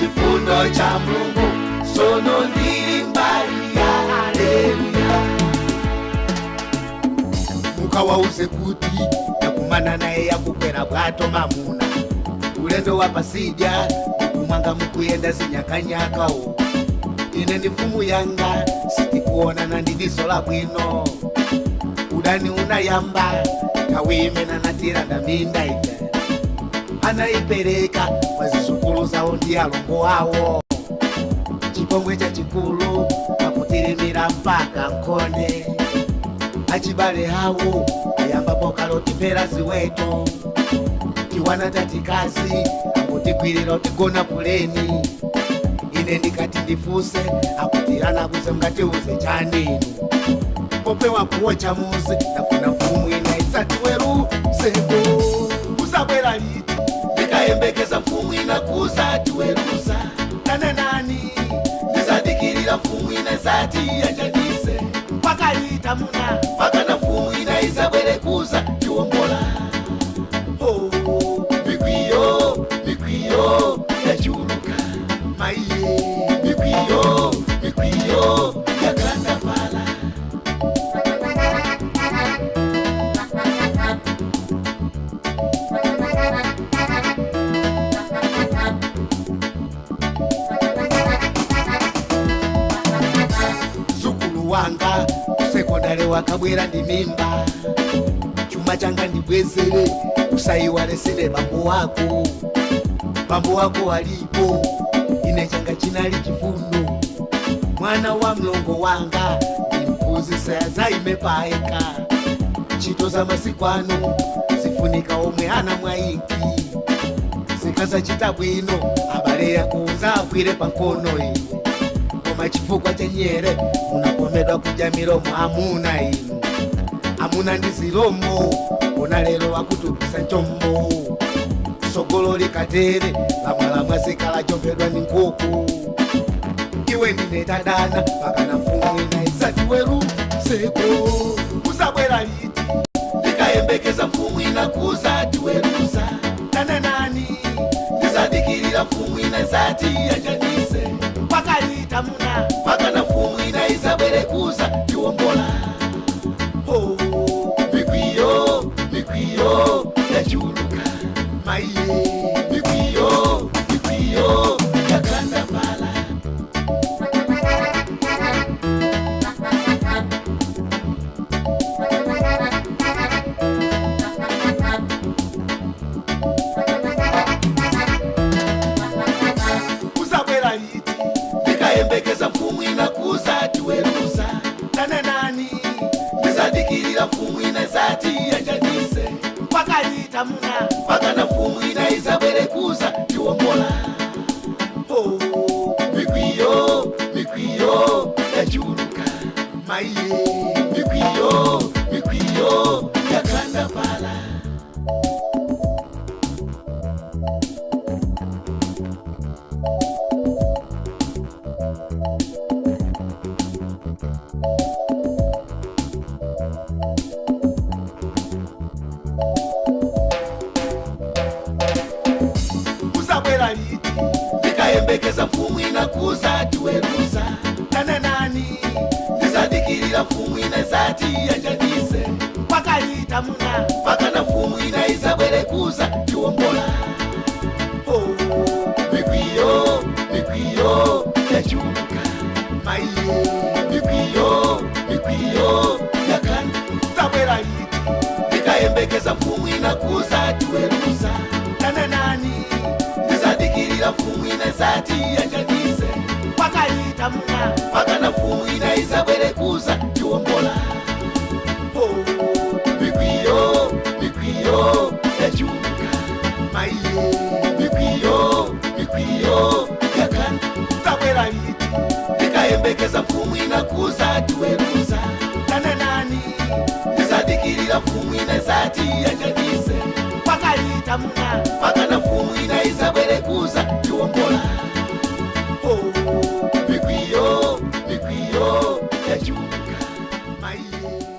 chifundo cha Mulungu sono ndili mbali ya haleluya. Mukawauze kuti yakumana naye yakukwera bwato mamuna ulendo wa pasidya kumwanga mukuyenda zinyakanyakawo. Ine ndi mfumu yanga sitikuonana ndi diso la bwino. Udani unayamba kawimena natiranda minda ife anaipereka mazizukulu zawo ndi alongo wawo. Chipongwe cha chikulu akutirimira mpaka Nkhonde. Achibale hawo ayamba pokaloti pera ziweto. Tiwana tatikazi akutigwirira utigona puleni. Ine ndikati ndifuse akutirana kuze mngatiuze chanini. Popewa kuocha muzi nafuna mfumu ina isati weru seko. Usabwera liti ndikayembekeza mfumu ina kusati werusa. Nane nani nizadikirira mfumu ina isati yanjanise. Paka lita muna paka na mfumu ina isabwere kuza tiwombola. Oh, mikwiyo ya chuluka maiye. Mikwiyo ya kanda pala. Zukulu wanga sekondari wakabwera ndi mimba. Chuma changa ndibwezere usaiwalesere bambo wako. Bambo wako alipo ine changa chinali chifundo. Mwana wa mlongo wanga ndimpuzisa zaime paeka. Chito za masiku ano zifunika omwe ana mwaiki. Zikaza chita bwino abale yakuza akwire pankono iyi. Koma chifukwa chenyere munakomedwa kuja milomo amuna inu. Amuna ndi zilomo ona lero wakutupisa nchombo. Sogolo likatere lamwalamwa zikala chompedwa ni nkoko. Iwe ndinetadana pakana mfumu ina isati weru seko. Usabwera liti ndikayembekeza mfumu ina kusati werusa. Nane nani nizadikirira mfumu ina isati yanjanise. Paka lita muna pakana mfumu ina isabwere kuza tiwombola. Oh, mikwiyo ya chuluka maiye. Mikwiyo ya kanda pala. Usabwera liti ndikayembekeza mfumu ina kusati werusa. Nane nani nizadikirira mfumu ina isati yanjanise. Paka lita muna paka na mfumu ina isabwere kuza tiwombola. Oh, mikwiyo ya chuluka maiye. Mikwiyo ya kanda pala. Usabwera liti ndikayembekeza mfumu ina kusati werusa. Nane nani nizadikirira mfumu ina isati yanjanise. Paka lita muna paka na mfumu ina isabwere kuza tiwombola. Oh, mikwiyo ya chuluka maiye. Mikwiyo ya kanda. Usabwera liti ndikayembekeza mfumu ina kusati werusa. Nane nani nizadikirira mfumu ina isati yanjanise. Paka lita muna paka na mfumu ina isabwere kuza tiwombola. Oh, mikwiyo ya chuluka maiye. Mikwiyo ya kanda. Usabwera liti ndikayembekeza mfumu ina kusati werusa. Nane nani nizadikirira mfumu ina isati yanjanise. Paka lita muna paka na mfumu ina isabwere kuza tiwombola. Oh, mikwiyo ya chuluka maiye.